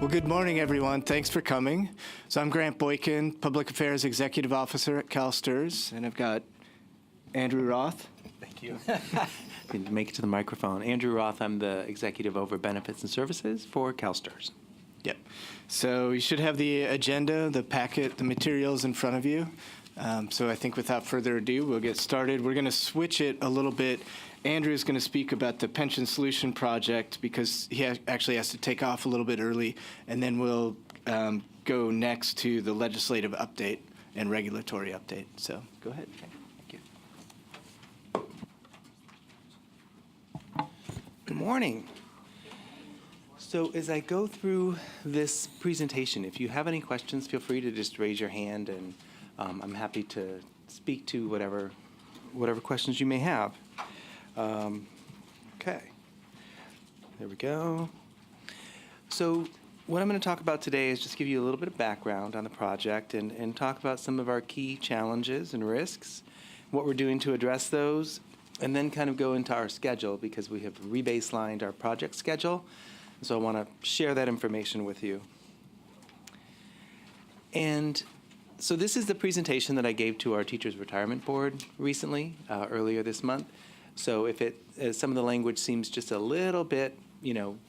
Well, good morning, everyone. Thanks for coming. So I'm Grant Boykin, Public Affairs Executive Officer at CalSTRS, and I've got Andrew Roth. Thank you. Can make it to the microphone. Andrew Roth, I'm the Executive over Benefits and Services for CalSTRS. Yep. So you should have the agenda, the packet, the materials in front of you. So I think without further ado, we'll get started. We're going to switch it a little bit. Andrew is going to speak about the Pension Solution Project because he actually has to take off a little bit early, and then we'll go next to the legislative update and regulatory update. So go ahead. Thank you. Good morning. So as I go through this presentation, if you have any questions, feel free to just raise your hand, and I'm happy to speak to whatever questions you may have. Okay, there we go. So what I'm going to talk about today is just give you a little bit of background on the project and talk about some of our key challenges and risks, what we're doing to address those, and then kind of go into our schedule because we have rebaselined our project schedule. So I want to share that information with you. And so this is the presentation that I gave to our Teachers Retirement Board recently, earlier this month. So if some of the language seems just a little bit,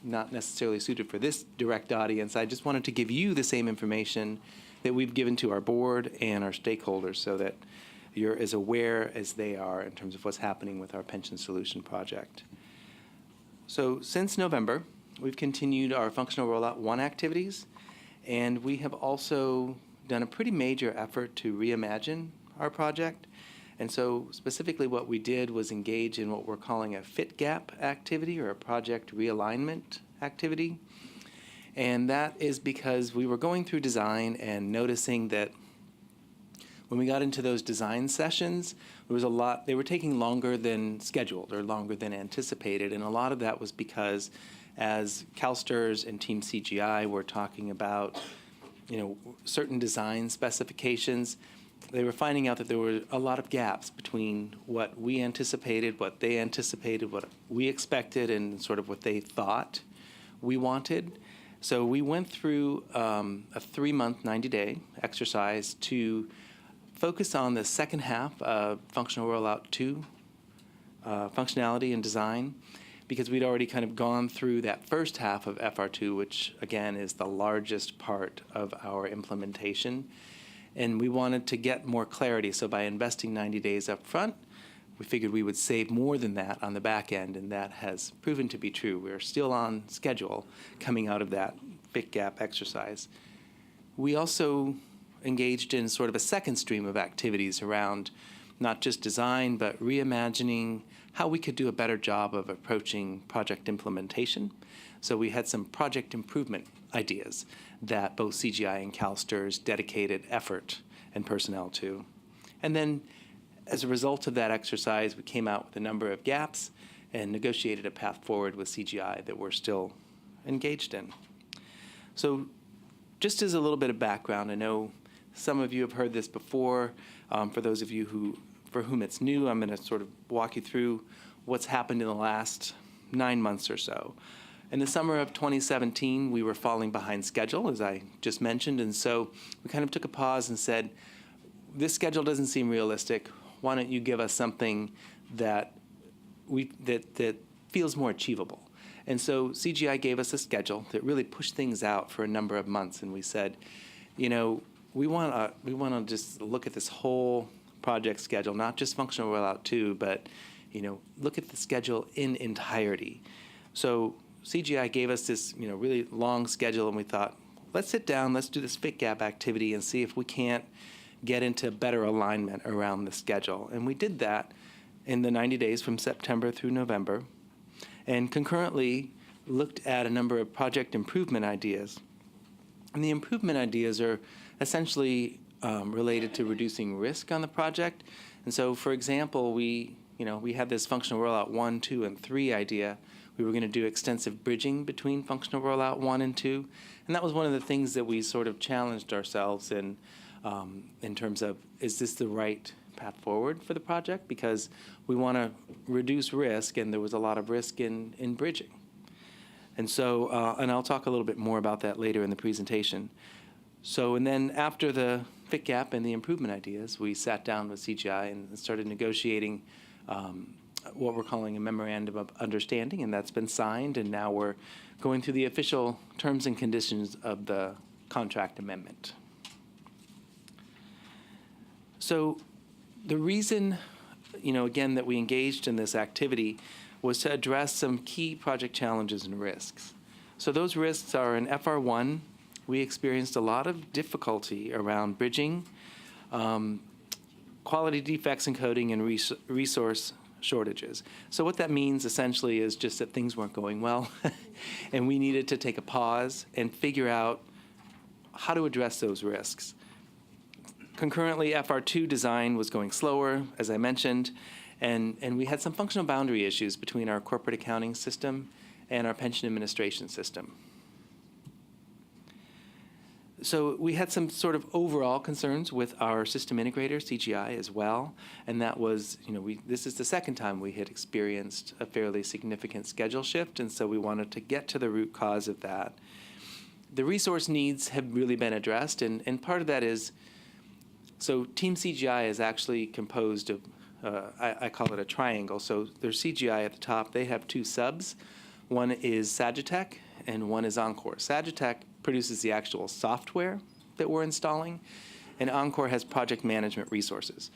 not necessarily suited for this direct audience, I just wanted to give you the same information that we've given to our board and our stakeholders so that you're as aware as they are in terms of what's happening with our Pension Solution Project. So since November, we've continued our Functional Rollout 1 activities, and we have also done a pretty major effort to reimagine our project. And so specifically what we did was engage in what we're calling a fit gap activity or a project realignment activity. And that is because we were going through design and noticing that when we got into those design sessions, there was a lot, they were taking longer than scheduled or longer than anticipated. And a lot of that was because as CalSTRS and Team CGI were talking about, certain design specifications, they were finding out that there were a lot of gaps between what we anticipated, what they anticipated, what we expected, and sort of what they thought we wanted. So we went through a 3-month, 90-day exercise to focus on the second half of Functional Rollout 2 functionality and design, because we'd already kind of gone through that first half of FR2, which, again, is the largest part of our implementation. And we wanted to get more clarity. So by investing 90 days up front, we figured we would save more than that on the back end, and that has proven to be true. We're still on schedule coming out of that fit gap exercise. We also engaged in sort of a second stream of activities around not just design, but reimagining how we could do a better job of approaching project implementation. So we had some project improvement ideas that both CGI and CalSTRS dedicated effort and personnel to. And then as a result of that exercise, we came out with a number of gaps and negotiated a path forward with CGI that we're still engaged in. So just as a little bit of background, I know some of you have heard this before. For those of you for whom it's new, I'm going to sort of walk you through what's happened in the last 9 months or so. In the summer of 2017, we were falling behind schedule, as I just mentioned, and so we kind of took a pause and said, this schedule doesn't seem realistic. Why don't you give us something that feels more achievable? And so CGI gave us a schedule that really pushed things out for a number of months, and we said, we want to just look at this whole project schedule, not just Functional Rollout 2, but look at the schedule in entirety. So CGI gave us this really long schedule, and we thought, let's sit down, let's do this fit gap activity and see if we can't get into better alignment around the schedule. And we did that in the 90 days from September through November, and concurrently looked at a number of project improvement ideas. And the improvement ideas are essentially related to reducing risk on the project. And so, for example, we had this Functional Rollout 1, 2, and 3 idea. We were going to do extensive bridging between Functional Rollout 1 and 2. And that was one of the things that we sort of challenged ourselves in terms of, is this the right path forward for the project? Because we want to reduce risk, and there was a lot of risk in bridging. And so, and I'll talk a little bit more about that later in the presentation. So, and then after the fit gap and the improvement ideas, we sat down with CGI and started negotiating what we're calling a memorandum of understanding, and that's been signed, and now we're going through the official terms and conditions of the contract amendment. So the reason, again, that we engaged in this activity was to address some key project challenges and risks. So those risks are in FR1, we experienced a lot of difficulty around bridging, quality defects in coding, and resource shortages. So what that means essentially is just that things weren't going well, and we needed to take a pause and figure out how to address those risks. Concurrently, FR2 design was going slower, as I mentioned, and we had some functional boundary issues between our corporate accounting system and our pension administration system. So we had some sort of overall concerns with our system integrator, CGI, as well, and that was, this is the second time we had experienced a fairly significant schedule shift, and so we wanted to get to the root cause of that. The resource needs have really been addressed, and part of that is, so Team CGI is actually composed of, I call it a triangle. So there's CGI at the top. They have two subs. One is Sagitech, and one is Encore. Sagitech produces the actual software that we're installing, and Encore has project management resources.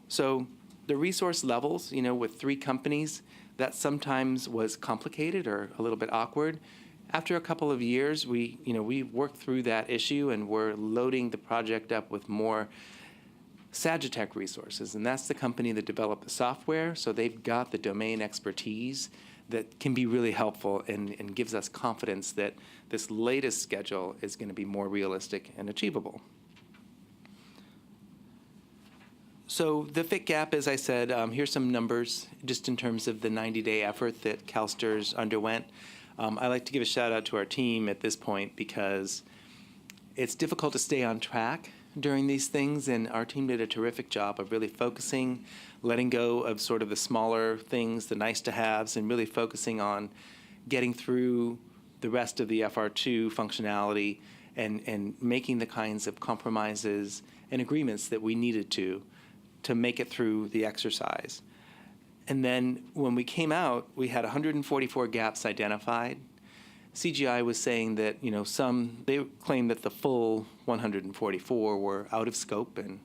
So the resource levels, with 3 companies, that sometimes was complicated or a little bit awkward. After a couple of years, we worked through that issue, and we're loading the project up with more Sagitech resources, and that's the company that developed the software, so they've got the domain expertise that can be really helpful and gives us confidence that this latest schedule is going to be more realistic and achievable. So the fit gap, as I said, here's some numbers just in terms of the 90-day effort that CalSTRS underwent. I like to give a shout out to our team at this point because it's difficult to stay on track during these things, and our team did a terrific job of really focusing, letting go of sort of the smaller things, the nice-to-haves, and really focusing on getting through the rest of the FR2 functionality and making the kinds of compromises and agreements that we needed to make it through the exercise. And then when we came out, we had 144 gaps identified. CGI was saying that, they claimed that the full 144 were out of scope, and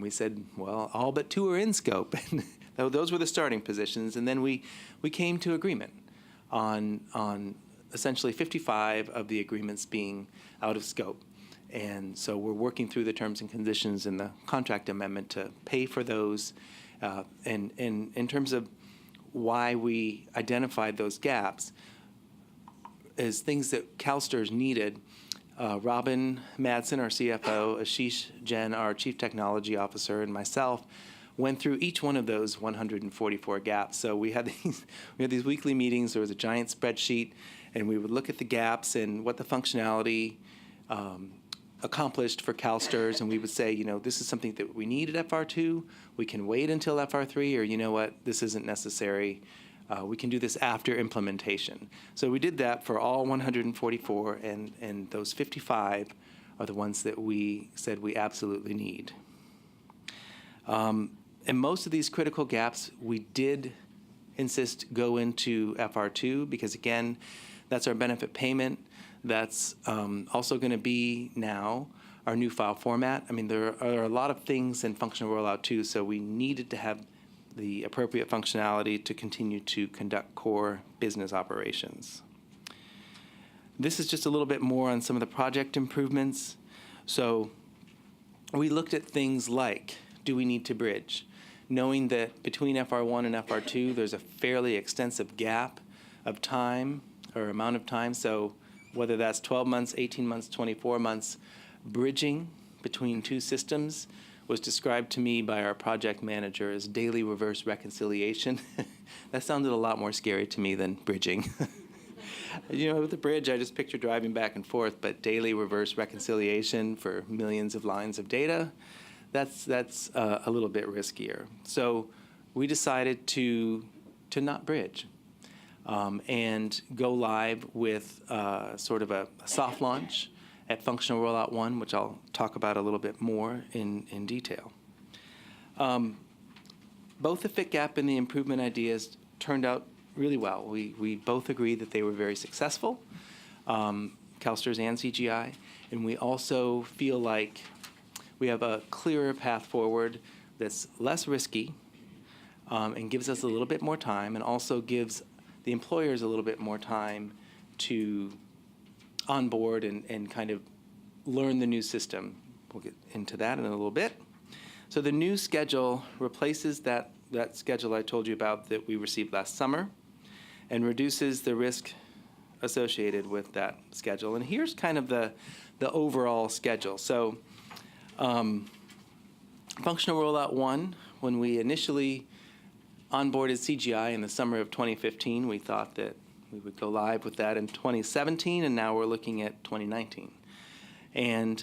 we said, well, all but 2 are in scope. And those were the starting positions. And then we came to agreement on essentially 55 of the agreements being out of scope. And so we're working through the terms and conditions in the contract amendment to pay for those. And in terms of why we identified those gaps, as things that CalSTRS needed, Robin Madsen, our CFO, Ashish Jain, our Chief Technology Officer, and myself went through each one of those 144 gaps. So we had these weekly meetings. There was a giant spreadsheet, and we would look at the gaps and what the functionality accomplished for CalSTRS, and we would say, this is something that we need at FR2. We can wait until FR3, or you know what, this isn't necessary. We can do this after implementation. So we did that for all 144, and those 55 are the ones that we said we absolutely need. And most of these critical gaps, we did insist go into FR2 because, again, that's our benefit payment. That's also going to be now our new file format. I mean, there are a lot of things in functional rollout, too, so we needed to have the appropriate functionality to continue to conduct core business operations. This is just a little bit more on some of the project improvements. So we looked at things like, do we need to bridge? Knowing that between FR1 and FR2, there's a fairly extensive gap of time or amount of time. So whether that's 12 months, 18 months, 24 months, bridging between 2 systems was described to me by our project manager as daily reverse reconciliation. That sounded a lot more scary to me than bridging. With the bridge, I just picture driving back and forth, but daily reverse reconciliation for millions of lines of data, that's a little bit riskier. So we decided to not bridge. and go live with sort of a soft launch at Functional Rollout 1, which I'll talk about a little bit more in detail. Both the fit gap and the improvement ideas turned out really well. We both agreed that they were very successful, CalSTRS and CGI, and we also feel like we have a clearer path forward that's less risky and gives us a little bit more time, and also gives the employers a little bit more time to onboard and kind of learn the new system. We'll get into that in a little bit. So the new schedule replaces that schedule I told you about that we received last summer and reduces the risk associated with that schedule. And here's kind of the overall schedule. So Functional Rollout 1, when we initially onboarded CGI in the summer of 2015, we thought that we would go live with that in 2017, and now we're looking at 2019. And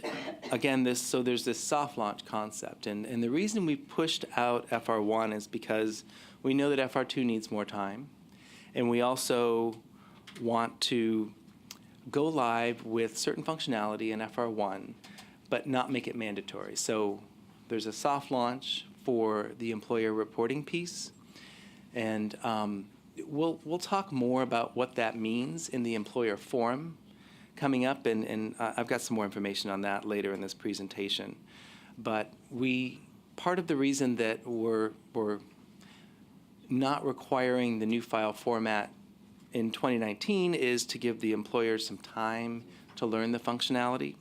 again, there's this soft launch concept. And the reason we pushed out FR1 is because we know that FR2 needs more time. And we also want to go live with certain functionality in FR1, but not make it mandatory. So there's a soft launch for the employer reporting piece. And we'll talk more about what that means in the employer forum coming up, and I've got some more information on that later in this presentation. But part of the reason that we're not requiring the new file format in 2019 is to give the employers some time to learn the functionality,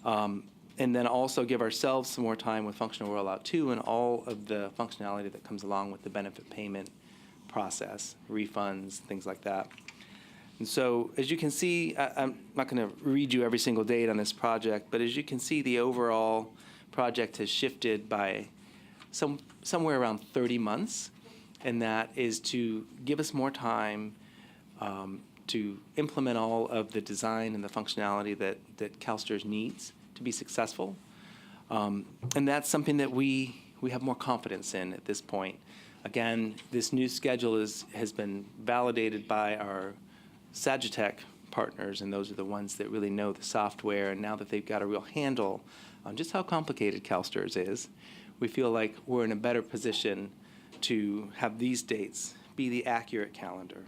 and then also give ourselves some more time with Functional Rollout 2 and all of the functionality that comes along with the benefit payment process, refunds, things like that. And so as you can see, I'm not going to read you every single date on this project, but as you can see, the overall project has shifted by somewhere around 30 months, and that is to give us more time to implement all of the design and the functionality that CalSTRS needs to be successful. And that's something that we have more confidence in at this point. Again, this new schedule has been validated by our Sagitech partners, and those are the ones that really know the software. And now that they've got a real handle on just how complicated CalSTRS is, we feel like we're in a better position to have these dates be the accurate calendar.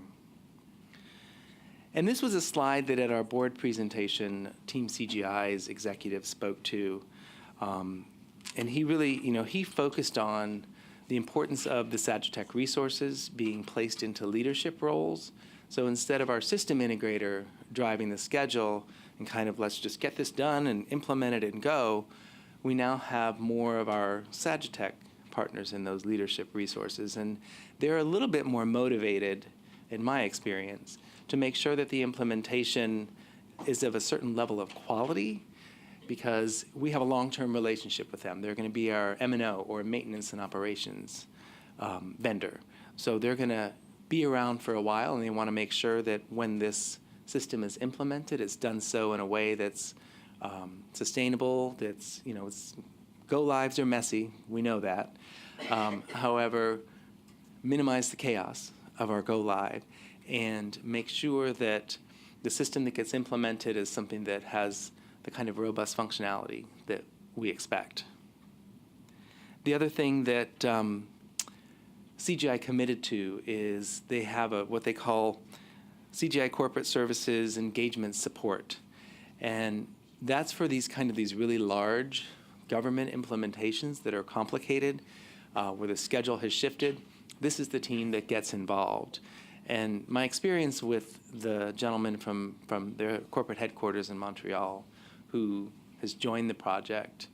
And this was a slide that at our board presentation, Team CGI's executive spoke to. And he really, he focused on the importance of the Sagitech resources being placed into leadership roles. So instead of our system integrator driving the schedule and kind of let's just get this done and implement it and go, we now have more of our Sagitech partners in those leadership resources. And they're a little bit more motivated, in my experience, to make sure that the implementation is of a certain level of quality, because we have a long-term relationship with them. They're going to be our M&O, or maintenance and operations vendor. So they're going to be around for a while, and they want to make sure that when this system is implemented, it's done so in a way that's sustainable, that's, go-lives are messy, we know that. However, minimize the chaos of our go-live and make sure that the system that gets implemented is something that has the kind of robust functionality that we expect. The other thing that CGI committed to is they have what they call CGI Corporate Services Engagement Support. And that's for these really large government implementations that are complicated, where the schedule has shifted. This is the team that gets involved. And my experience with the gentleman from their corporate headquarters in Montreal who has joined the project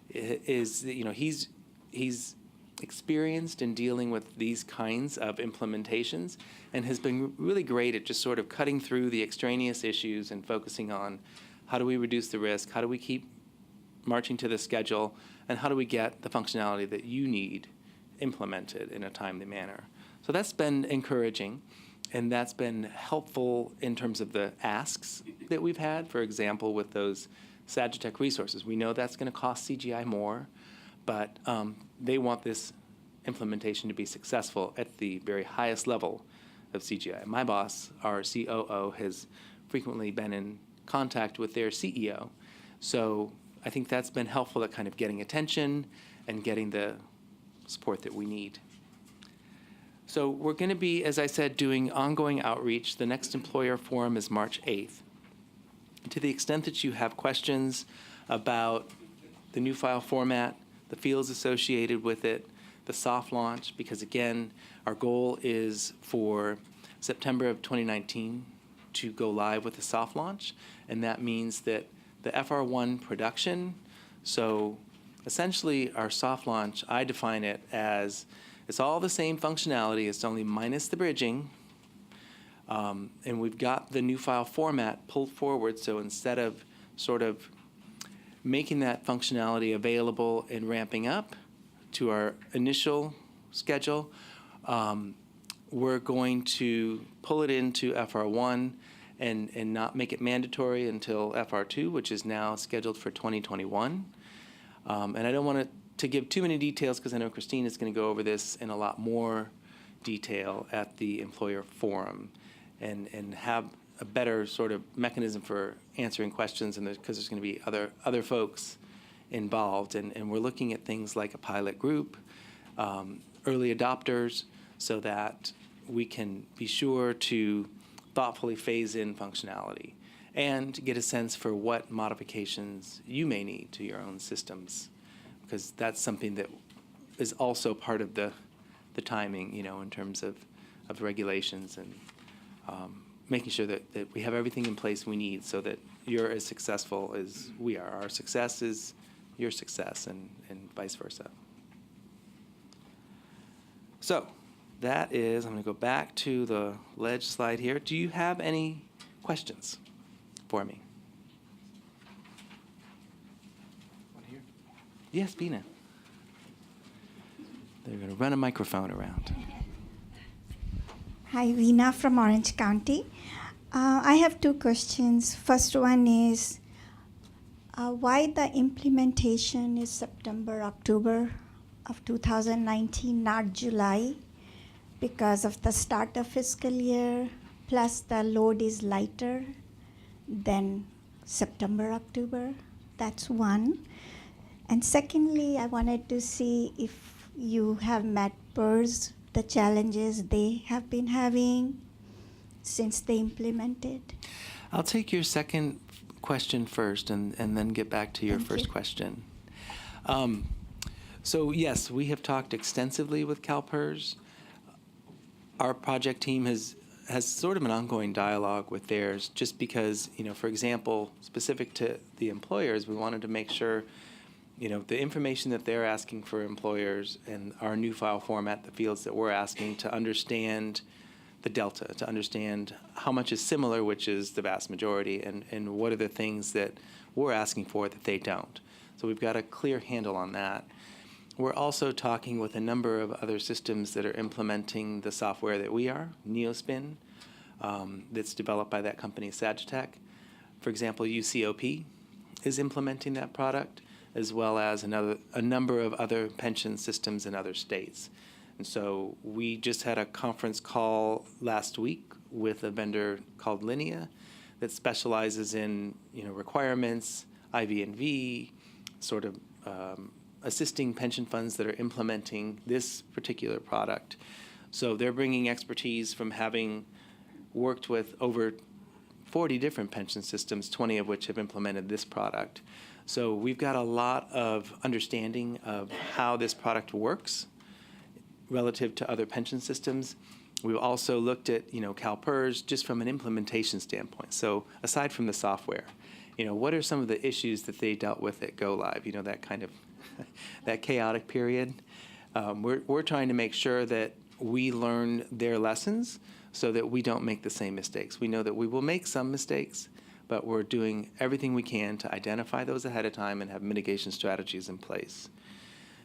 is, he's experienced in dealing with these kinds of implementations and has been really great at just sort of cutting through the extraneous issues and focusing on how do we reduce the risk, how do we keep marching to the schedule, and how do we get the functionality that you need implemented in a timely manner. So that's been encouraging, and that's been helpful in terms of the asks that we've had. For example, with those Sagitech resources, we know that's going to cost CGI more, but they want this implementation to be successful at the very highest level of CGI. My boss, our COO, has frequently been in contact with their CEO. So I think that's been helpful at kind of getting attention and getting the support that we need. So we're going to be, as I said, doing ongoing outreach. The next employer forum is March 8th. To the extent that you have questions about the new file format, the fields associated with it, the soft launch, because again, our goal is for September of 2019 to go live with the soft launch, and that means that the FR1 production, so essentially our soft launch, I define it as it's all the same functionality, it's only minus the bridging, and we've got the new file format pulled forward, so instead of sort of making that functionality available and ramping up to our initial schedule, we're going to pull it into FR1 and not make it mandatory until FR2, which is now scheduled for 2021. And I don't want to give too many details because I know Christine is going to go over this in a lot more detail at the employer forum and have a better sort of mechanism for answering questions, and because there's going to be other folks involved. And we're looking at things like a pilot group, early adopters, so that we can be sure to thoughtfully phase in functionality and get a sense for what modifications you may need to your own systems, because that's something that is also part of the timing, in terms of regulations and making sure that we have everything in place we need so that you're as successful as we are. Our success is your success, and vice versa. So that is, I'm going to go back to the ledge slide here. Do you have any questions for me? One here? Yes, Bina. They're going to run a microphone around. Hi, Veena from Orange County. I have two questions. First one is why the implementation is September, October of 2019, not July, because of the start of fiscal year, plus the load is lighter than September, October. That's one. And secondly, I wanted to see if you have met PERS, the challenges they have been having since they implemented. I'll take your second question first and then get back to your Thank first you. question. So yes, we have talked extensively with CalPERS. Our project team has sort of an ongoing dialogue with theirs, just because, for example, specific to the employers, we wanted to make sure, the information that they're asking for employers and our new file format, the fields that we're asking, to understand the delta, to understand how much is similar, which is the vast majority, and what are the things that we're asking for that they don't. So we've got a clear handle on that. We're also talking with a number of other systems that are implementing the software that we are, Neospin, that's developed by that company, Sagitech. For example, UCOP is implementing that product, as well as a number of other pension systems in other states. And so we just had a conference call last week with a vendor called Linea that specializes in requirements, IV&V, sort of assisting pension funds that are implementing this particular product. So they're bringing expertise from having worked with over 40 different pension systems, 20 of which have implemented this product. So we've got a lot of understanding of how this product works relative to other pension systems. We've also looked at, CalPERS just from an implementation standpoint. So aside from the software, what are some of the issues that they dealt with at Go Live? That kind of that chaotic period. We're trying to make sure that we learn their lessons so that we don't make the same mistakes. We know that we will make some mistakes, but we're doing everything we can to identify those ahead of time and have mitigation strategies in place.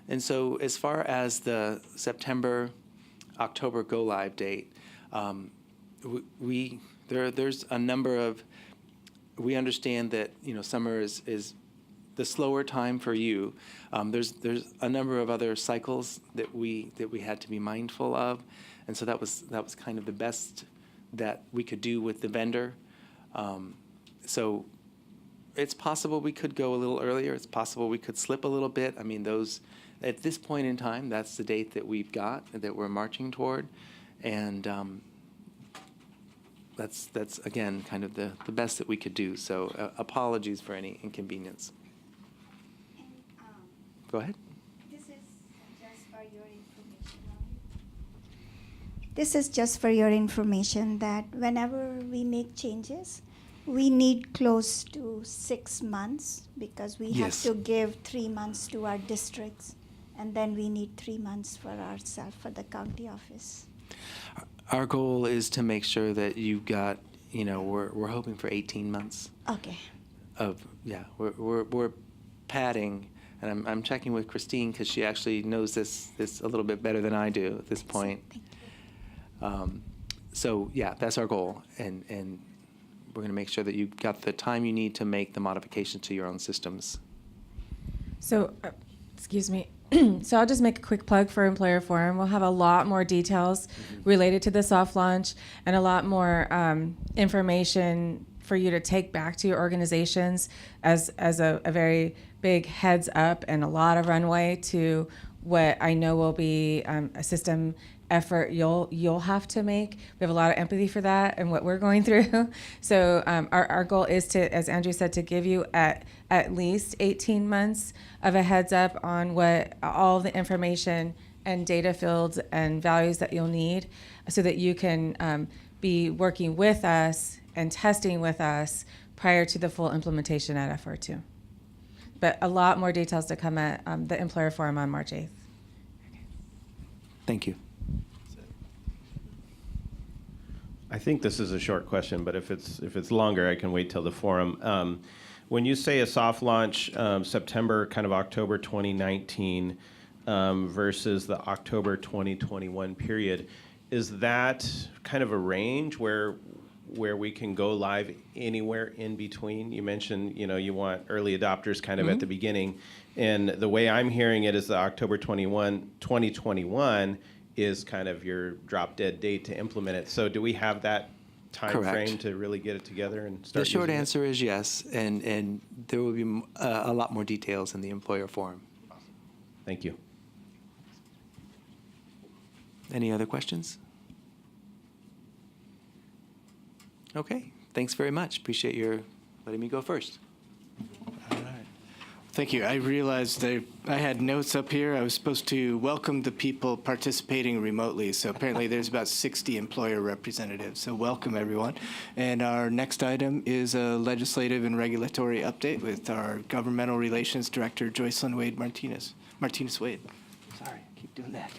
And so as far as the September, October Go Live date, there's a number of, we understand that, summer is the slower time for you. There's a number of other cycles that we had to be mindful of, and so that was kind of the best that we could do with the vendor. So it's possible we could go a little earlier. It's possible we could slip a little bit. I mean, those at this point in time, that's the date that we've got that we're marching toward, and that's again kind of the best that we could do. So apologies for any inconvenience. Go ahead. This is just for your information. This is just for your information that whenever we make changes, we need close to 6 months because we Yes. have to give 3 months to our districts, and then we need 3 months for ourselves, for the county office. Our goal is to make sure that you got, we're hoping for 18 months Okay. we're padding, and I'm checking with Christine because she actually knows this a little bit better than I do at this point. Thank you. So yeah, that's our goal, and we're going to make sure that you've got the time you need to make the modifications to your own systems. So, excuse me. So I'll just make a quick plug for Employer Forum. We'll have a lot more details related to the soft launch and a lot more information for you to take back to your organizations as a very big heads up and a lot of runway to what I know will be a system effort you'll have to make. We have a lot of empathy for that and what we're going through. So our goal is to, as Andrew said, to give you at least 18 months of a heads up on what all the information and data fields and values that you'll need so that you can be working with us and testing with us prior to the full implementation at FR2. But a lot more details to come at the Employer Forum on March 8th. Thank you. I think this is a short question, but if it's longer, I can wait till the forum. When you say a soft launch, September, kind of October 2019 versus the October 2021 period, is that kind of a range where we can go live anywhere in between? You mentioned, you want early adopters kind of at the beginning, and the way I'm hearing it is the October 2021 is kind of your drop dead date to implement it. So do we have that time Correct. frame to really get it together and start The short using it? answer is yes, and there will be a lot more details in the Employer Forum. Thank you. Any other questions? Okay, thanks very much. Appreciate your letting me go first. All right. Thank you. I realized I had notes up here. I was supposed to welcome the people participating remotely. So apparently there's about 60 employer representatives. So welcome, everyone. And our next item is a legislative and regulatory update with our Governmental Relations Director, Joycelyn Wade Martinez. Martinez Wade. Sorry, I keep doing that.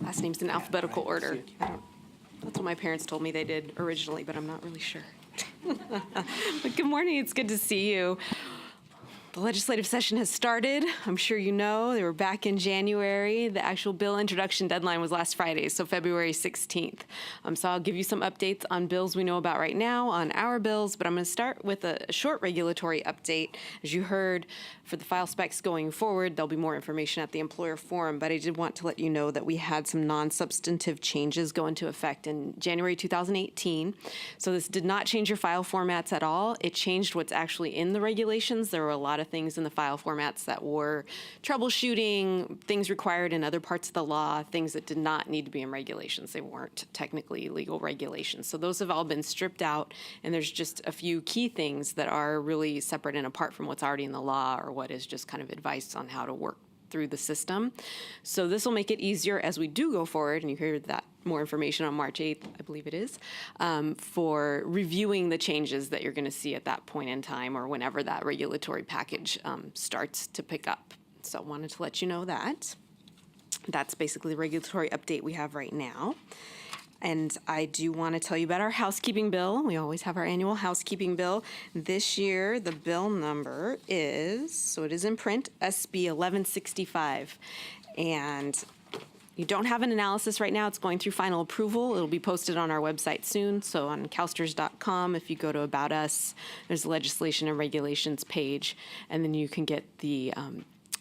Last name's in alphabetical order. That's what my parents told me they did originally, but I'm not really sure. But good morning. It's good to see you. The legislative session has started. I'm sure you know. They were back in January. The actual bill introduction deadline was last Friday, so February 16th. So I'll give you some updates on bills we know about right now, on our bills, but I'm going to start with a short regulatory update. As you heard, for the file specs going forward, there'll be more information at the Employer Forum, but I did want to let you know that we had some non-substantive changes go into effect in January 2018. So this did not change your file formats at all. It changed what's actually in the regulations. There were a lot of things in the file formats that were troubleshooting, things required in other parts of the law, things that did not need to be in regulations. They weren't technically legal regulations. So those have all been stripped out, and there's just a few key things that are really separate and apart from what's already in the law or what is just kind of advice on how to work through the system. So this will make it easier as we do go forward, and you hear that more information on March 8th, I believe it is, for reviewing the changes that you're going to see at that point in time or whenever that regulatory package starts to pick up. So I wanted to let you know that. That's basically the regulatory update we have right now. And I do want to tell you about our housekeeping bill. We always have our annual housekeeping bill. This year, the bill number is, so it is in print, SB 1165. And You don't have an analysis right now. It's going through final approval. It'll be posted on our website soon. So on CalSTRS.com, if you go to About Us, there's a legislation and regulations page, and then you can get the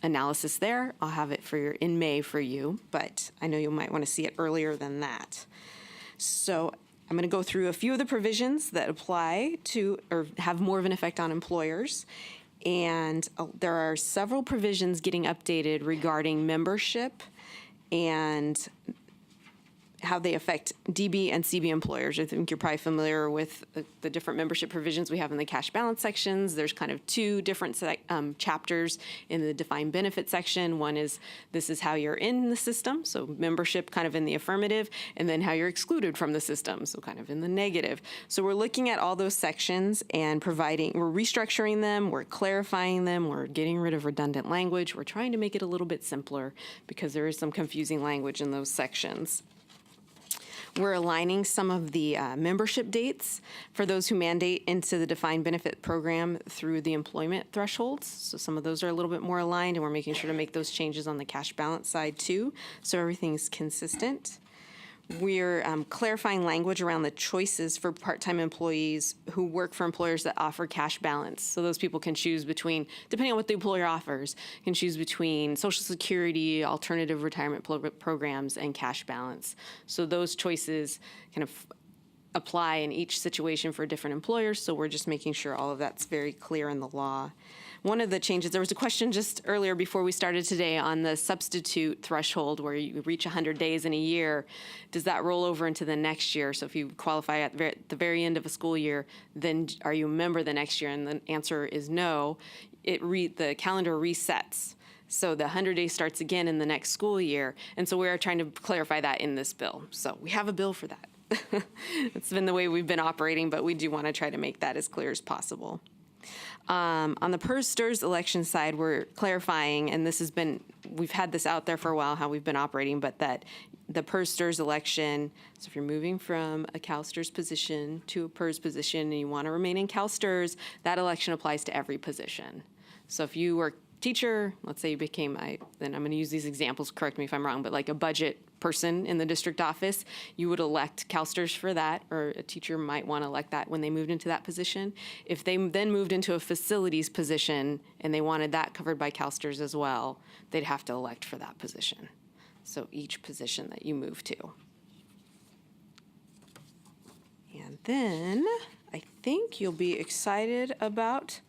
analysis there. I'll have it in May for you, but I know you might want to see it earlier than that. So I'm going to go through a few of the provisions that apply to or have more of an effect on employers. And there are several provisions getting updated regarding membership and how they affect DB and CB employers. I think you're probably familiar with the different membership provisions we have in the cash balance sections. There's kind of two different chapters in the defined benefit section. One is this is how you're in the system, so membership kind of in the affirmative, and then how you're excluded from the system, so kind of in the negative. So we're looking at all those sections and we're restructuring them, we're clarifying them, we're getting rid of redundant language. We're trying to make it a little bit simpler because there is some confusing language in those sections. We're aligning some of the membership dates for those who mandate into the defined benefit program through the employment thresholds. So some of those are a little bit more aligned, and we're making sure to make those changes on the cash balance side too, so everything's consistent. We're clarifying language around the choices for part-time employees who work for employers that offer cash balance. So those people can choose between, depending on what the employer offers, can choose between Social Security, alternative retirement programs, and cash balance. So those choices kind of apply in each situation for different employers. So we're just making sure all of that's very clear in the law. One of the changes, there was a question just earlier before we started today on the substitute threshold where you reach 100 days in a year. Does that roll over into the next year? So if you qualify at the very end of a school year, then are you a member the next year? And the answer is no. The calendar resets. So the 100 days starts again in the next school year. And so we are trying to clarify that in this bill. So we have a bill for that. It's been the way we've been operating, but we do want to try to make that as clear as possible. On the PERS-STRS election side, we're clarifying, and we've had this out there for a while, how we've been operating, but that the PERS-STRS election, so if you're moving from a CalSTRS position to a PERS position and you want to remain in CalSTRS, that election applies to every position. So if you were teacher, let's say you became, then I'm going to use these examples, correct me if I'm wrong, but like a budget person in the district office, you would elect CalSTRS for that, or a teacher might want to elect that when they moved into that position. If they then moved into a facilities position and they wanted that covered by CalSTRS as well, they'd have to elect for that position. So each position that you move to. And then I think you'll be excited about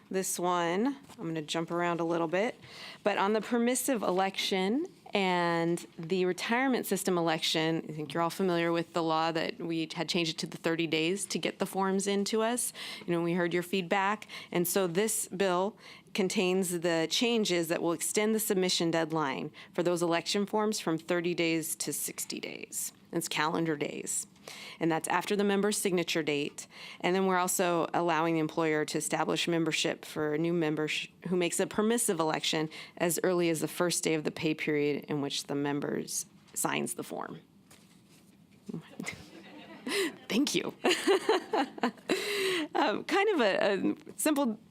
this one. I'm going to jump around a little bit. But on the permissive election and the retirement system election, I think you're all familiar with the law that we had changed it to the 30 days to get the forms into us. We heard your feedback. And so this bill contains the changes that will extend the submission deadline for those election forms from 30 days to 60 days. It's calendar days. And that's after the member's signature date. And then we're also allowing the employer to establish membership for a new member who makes a permissive election as early as the first day of the pay period in which the member signs the form. Thank you. Kind of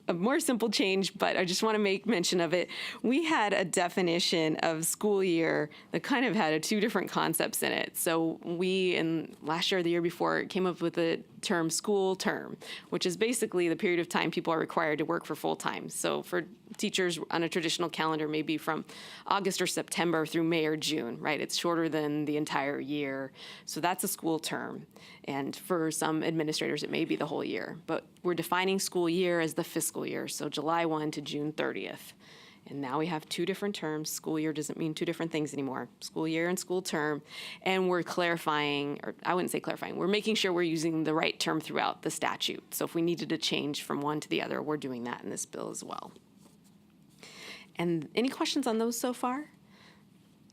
a more simple change, but I just want to make mention of it. We had a definition of school year that kind of had two different concepts in it. So we, last year or the year before, came up with the term school term, which is basically the period of time people are required to work for full time. So for teachers on a traditional calendar, maybe from August or September through May or June, right? It's shorter than the entire year. So that's a school term. And for some administrators, it may be the whole year. But we're defining school year as the fiscal year, so July 1 to June 30th. And now we have two different terms. School year doesn't mean two different things anymore. School year and school term. And we're clarifying, or I wouldn't say clarifying, we're making sure we're using the right term throughout the statute. So if we needed to change from one to the other, we're doing that in this bill as well. And any questions on those so far?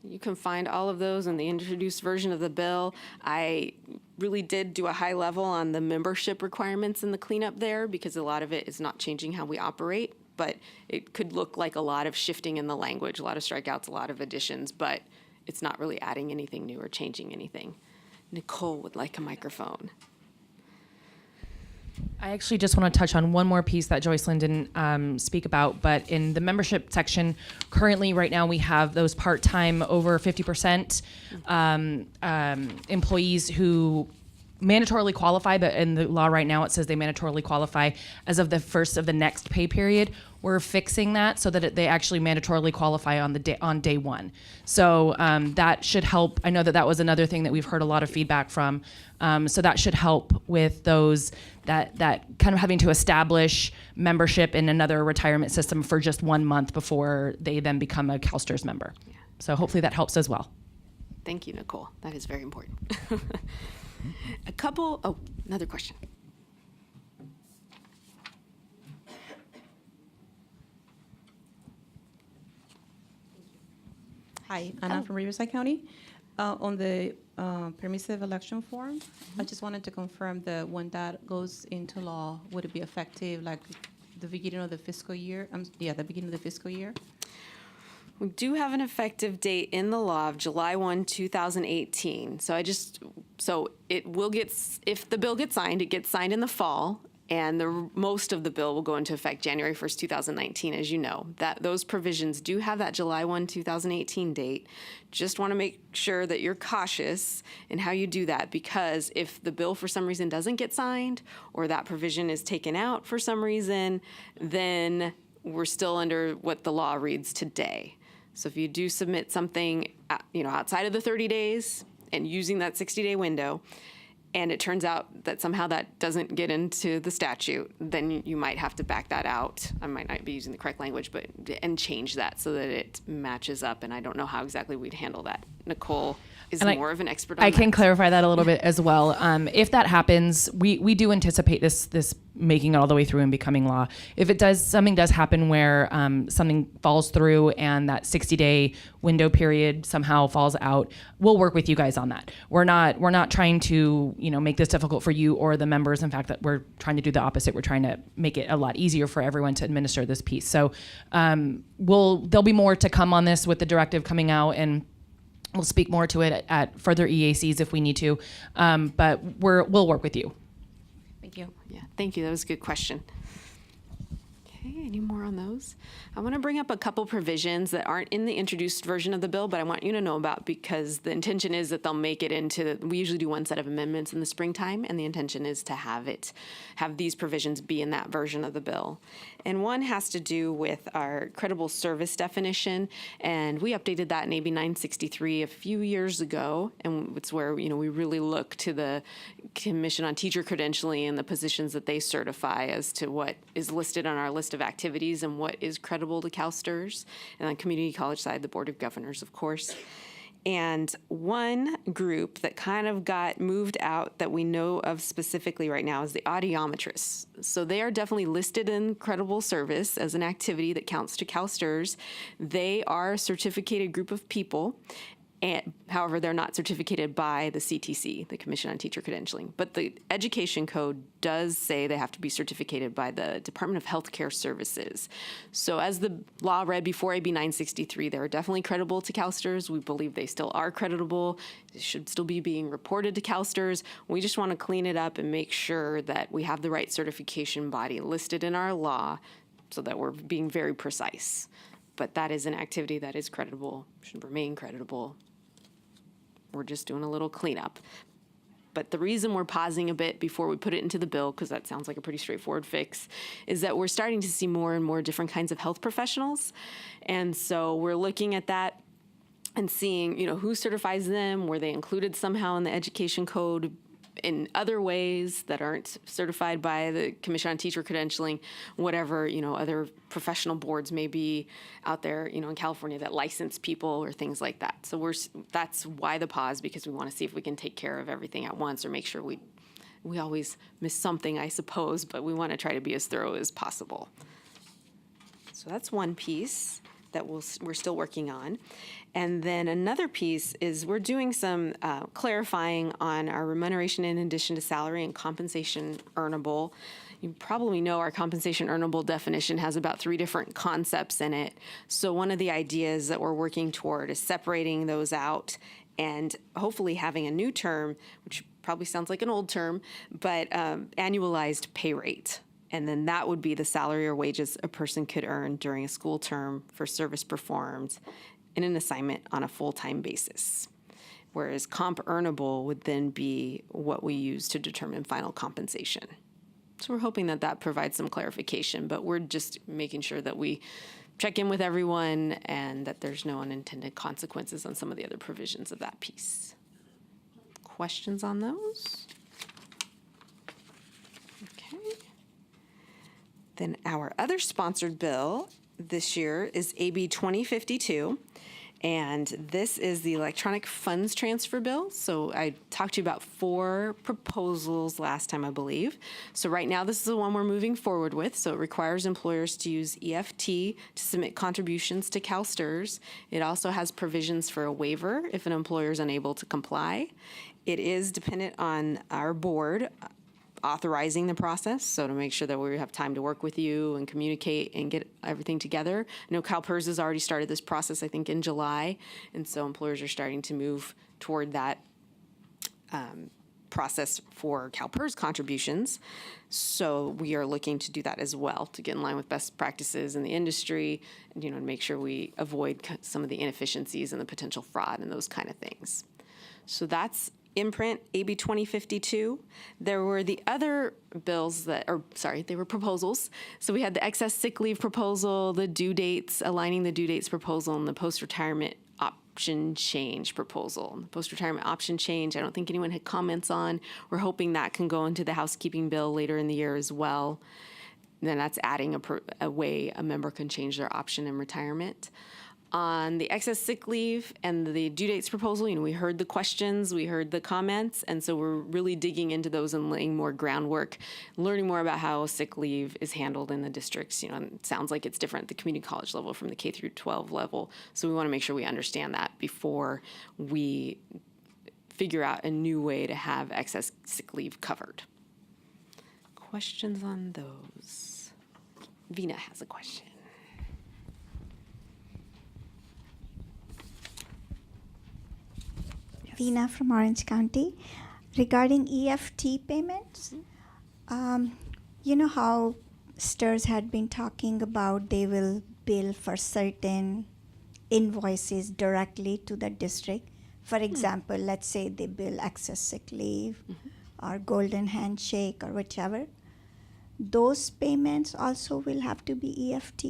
You can find all of those in the introduced version of the bill. I really did do a high level on the membership requirements in the cleanup there because a lot of it is not changing how we operate, but it could look like a lot of shifting in the language, a lot of strikeouts, a lot of additions, but it's not really adding anything new or changing anything. Nicole would like a microphone. I actually just want to touch on one more piece that Joycelyn didn't speak about, but in the membership section, currently right now we have those part-time over 50% employees who mandatorily qualify, but in the law right now it says they mandatorily qualify as of the first of the next pay period. We're fixing that so that they actually mandatorily qualify on day one. So that should help. I know that was another thing that we've heard a lot of feedback from. So that should help with those that kind of having to establish membership in another retirement system for just 1 month before they then become a CalSTRS member. Yeah. So hopefully that helps as well. Thank you, Nicole. That is very important. Another question. Hi, Anna from Riverside County. On the permissive election form, I just wanted to confirm that when that goes into law, would it be effective like the beginning of the fiscal year? The beginning of the fiscal year? We do have an effective date in the law of July 1, 2018. So it will if the bill gets signed, it gets signed in the fall, and most of the bill will go into effect January 1st, 2019, as you know. Those provisions do have that July 1, 2018 date. Just want to make sure that you're cautious in how you do that, because if the bill for some reason doesn't get signed or that provision is taken out for some reason, then we're still under what the law reads today. So if you do submit something, outside of the 30 days and using that 60-day window, and it turns out that somehow that doesn't get into the statute, then you might have to back that out. I might not be using the correct language, and change that so that it matches up. And I don't know how exactly we'd handle that. Nicole is more of an expert on that. I can clarify that a little bit as well. If that happens, we do anticipate this making it all the way through and becoming law. If something does happen where something falls through and that 60-day window period somehow falls out, we'll work with you guys on that. We're not trying to make this difficult for you or the members. In fact, that we're trying to do the opposite. We're trying to make it a lot easier for everyone to administer this piece. So there'll be more to come on this with the directive coming out, and we'll speak more to it at further EACs if we need to, but we'll work with you. Thank you. Yeah, thank you. That was a good question. Okay, any more on those? I want to bring up a couple provisions that aren't in the introduced version of the bill, but I want you to know about, because the intention is that they'll make it we usually do one set of amendments in the springtime, and the intention is to have these provisions be in that version of the bill. And one has to do with our credible service definition, and we updated that in AB 963 a few years ago, and it's where we really look to the Commission on Teacher Credentialing and the positions that they certify as to what is listed on our list of activities and what is credible to CalSTRS, and on community college side, the Board of Governors, of course. And one group that kind of got moved out that we know of specifically right now is the audiometrists. So they are definitely listed in credible service as an activity that counts to CalSTRS. They are a certificated group of people. However, they're not certificated by the CTC, the Commission on Teacher Credentialing. But the Education Code does say they have to be certificated by the Department of Healthcare Services. So as the law read before AB 963, they're definitely credible to CalSTRS. We believe they still are creditable. They should still be being reported to CalSTRS. We just want to clean it up and make sure that we have the right certification body listed in our law so that we're being very precise. But that is an activity that is creditable, should remain creditable. We're just doing a little cleanup. But the reason we're pausing a bit before we put it into the bill, because that sounds like a pretty straightforward fix, is that we're starting to see more and more different kinds of health professionals. And so we're looking at that and seeing, who certifies them, were they included somehow in the Education Code in other ways that aren't certified by the Commission on Teacher Credentialing, whatever, other professional boards may be out there, in California that license people or things like that. So that's why the pause, because we want to see if we can take care of everything at once or make sure we always miss something, I suppose, but we want to try to be as thorough as possible. So that's one piece that we're still working on. And then another piece is we're doing some clarifying on our remuneration in addition to salary and compensation earnable. You probably know our compensation earnable definition has about 3 different concepts in it. So one of the ideas that we're working toward is separating those out and hopefully having a new term, which probably sounds like an old term, but annualized pay rate. And then that would be the salary or wages a person could earn during a school term for service performed in an assignment on a full-time basis. Whereas comp earnable would then be what we use to determine final compensation. So we're hoping that that provides some clarification, but we're just making sure that we check in with everyone and that there's no unintended consequences on some of the other provisions of that piece. Questions on those? Okay. Then our other sponsored bill this year is AB 2052. And this is the electronic funds transfer bill. So I talked to you about 4 proposals last time, I believe. So right now, this is the one we're moving forward with. So it requires employers to use EFT to submit contributions to CalSTRS. It also has provisions for a waiver if an employer is unable to comply. It is dependent on our board authorizing the process, so to make sure that we have time to work with you and communicate and get everything together. I know CalPERS has already started this process, I think, in July, and so employers are starting to move toward that process for CalPERS contributions. So we are looking to do that as well, to get in line with best practices in the industry, and, to make sure we avoid some of the inefficiencies and the potential fraud and those kind of things. So that's imprint AB 2052. There were the other bills they were proposals. So we had the excess sick leave proposal, the due dates, aligning the due dates proposal, and the post-retirement option change proposal. The post-retirement option change, I don't think anyone had comments on. We're hoping that can go into the housekeeping bill later in the year as well. And then that's adding a way a member can change their option in retirement. On the excess sick leave and the due dates proposal, we heard the questions, we heard the comments, and so we're really digging into those and laying more groundwork, learning more about how sick leave is handled in the districts. And it sounds like it's different at the community college level from the K through 12 level, so we want to make sure we understand that before we figure out a new way to have excess sick leave covered. Questions on those? Vina has a question. Vina from Orange County. Regarding EFT payments, you know how STRS had been talking about they will bill for certain invoices directly to the district. For example, let's say they bill excess sick leave or golden handshake or whichever. Those payments also will have to be EFT?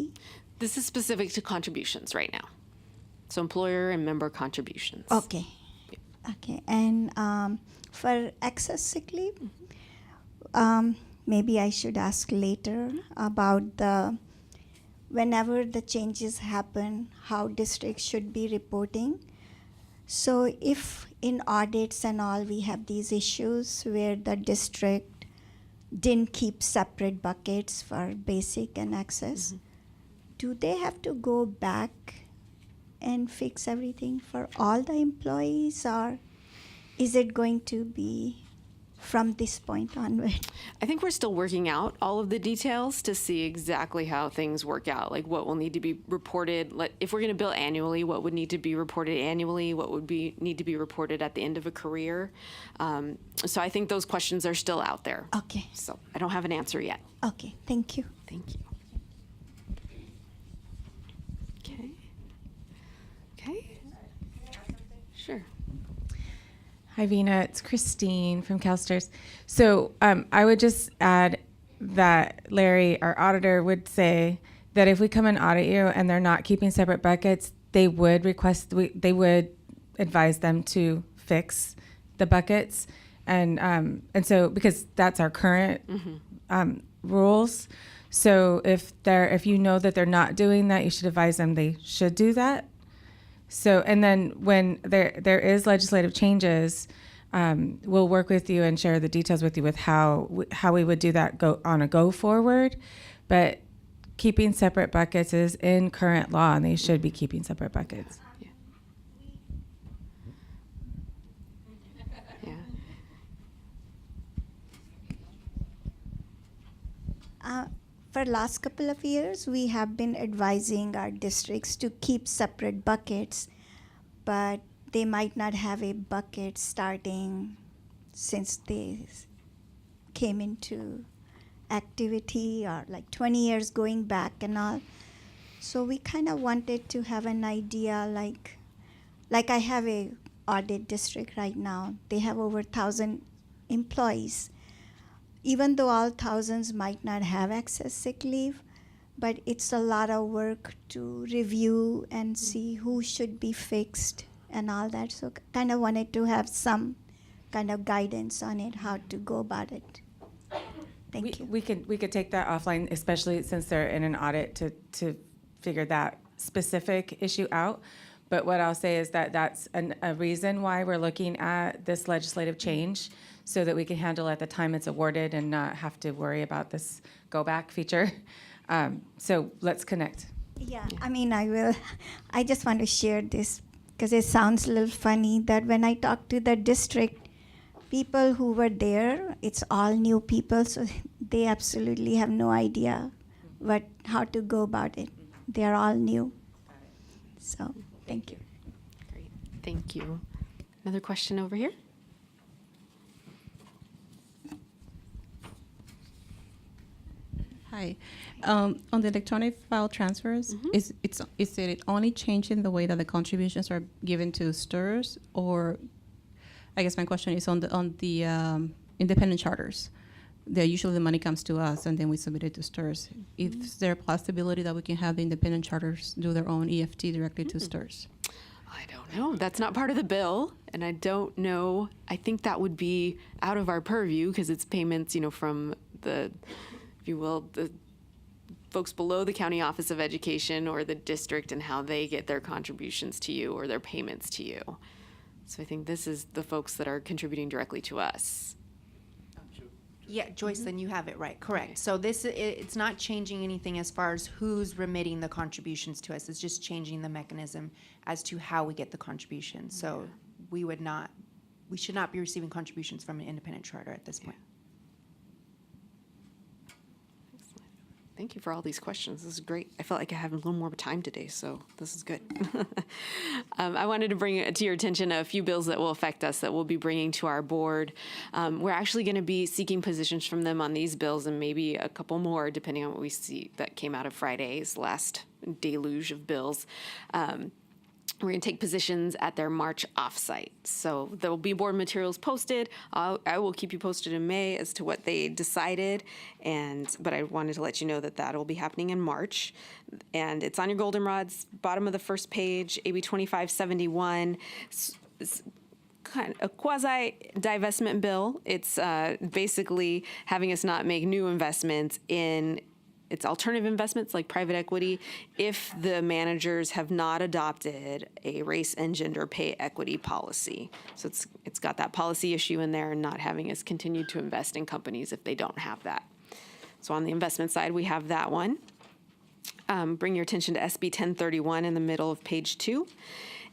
This is specific to contributions right now. So employer and member contributions. Okay. Okay, and for excess sick leave, maybe I should ask later about whenever the changes happen, how districts should be reporting. So if in audits and all we have these issues where the district didn't keep separate buckets for basic and excess, do they have to go back and fix everything for all the employees, or is it going to be from this point onward? I think we're still working out all of the details to see exactly how things work out, like what will need to be reported. If we're going to bill annually, what would need to be reported annually, what would need to be reported at the end of a career. So I think those questions are still out there. Okay. So I don't have an answer yet. Okay, thank you. Thank you. Okay. Sure. Hi, Vina. It's Christine from CalSTRS. So I would just add that Larry, our auditor, would say that if we come and audit you and they're not keeping separate buckets, they would advise them to fix the buckets, and so because that's our current rules. So if you know that they're not doing that, you should advise them they should do that. So, and then when there is legislative changes, we'll work with you and share the details with you with how we would do that go forward. But keeping separate buckets is in current law, and they should be keeping separate buckets. For last couple of years, we have been advising our districts to keep separate buckets, but they might not have a bucket starting since they came into activity, or like 20 years going back and all. So we kind of wanted to have an idea, like I have a audit district right now. They have over 1,000 employees. Even though all thousands might not have excess sick leave, but it's a lot of work to review and see who should be fixed and all that. So kind of wanted to have some kind of guidance on it, how to go about it. Thank you. We could take that offline, especially since they're in an audit, to figure that specific issue out. But what I'll say is that that's a reason why we're looking at this legislative change, so that we can handle at the time it's awarded and not have to worry about this go back feature. So let's connect. Yeah, I mean, I will. I just want to share this because it sounds a little funny that when I talked to the district, people who were there, it's all new people, so they absolutely have no idea how to go about it. They're all new. So, thank you. Great. Thank you. Another question over here? Hi. On the electronic file transfers, is it only changing the way that the contributions are given to STRS, or I guess my question is on the independent charters? Usually the money comes to us and then we submit it to STRS. Is there a possibility that we can have the independent charters do their own EFT directly to STRS? I don't know. That's not part of the bill, and I don't know. I think that would be out of our purview because it's payments, from the, if you will, the folks below the County Office of Education or the district and how they get their contributions to you or their payments to you. So I think this is the folks that are contributing directly to us. Yeah, Joyce, then you have it right, correct. Okay. So it's not changing anything as far as who's remitting the contributions to us. It's just changing the mechanism as to how we get the contributions. So we should not be receiving contributions from an independent charter at this point. Excellent. Thank you for all these questions. This is great. I felt like I have a little more time today, so this is good. I wanted to bring to your attention a few bills that will affect us that we'll be bringing to our board. We're actually going to be seeking positions from them on these bills and maybe a couple more, depending on what we see that came out of Friday's last deluge of bills. We're going to take positions at their March offsite. So there will be board materials posted. I will keep you posted in May as to what they decided. But I wanted to let you know that will be happening in March. And it's on your goldenrods, bottom of the first page, AB 2571. Kind of a quasi-divestment bill. It's basically having us not make new investments in it's alternative investments like private equity if the managers have not adopted a race and gender pay equity policy. So it's got that policy issue in there and not having us continue to invest in companies if they don't have that. So on the investment side, we have that one. Bring your attention to SB 1031 in the middle of page 2.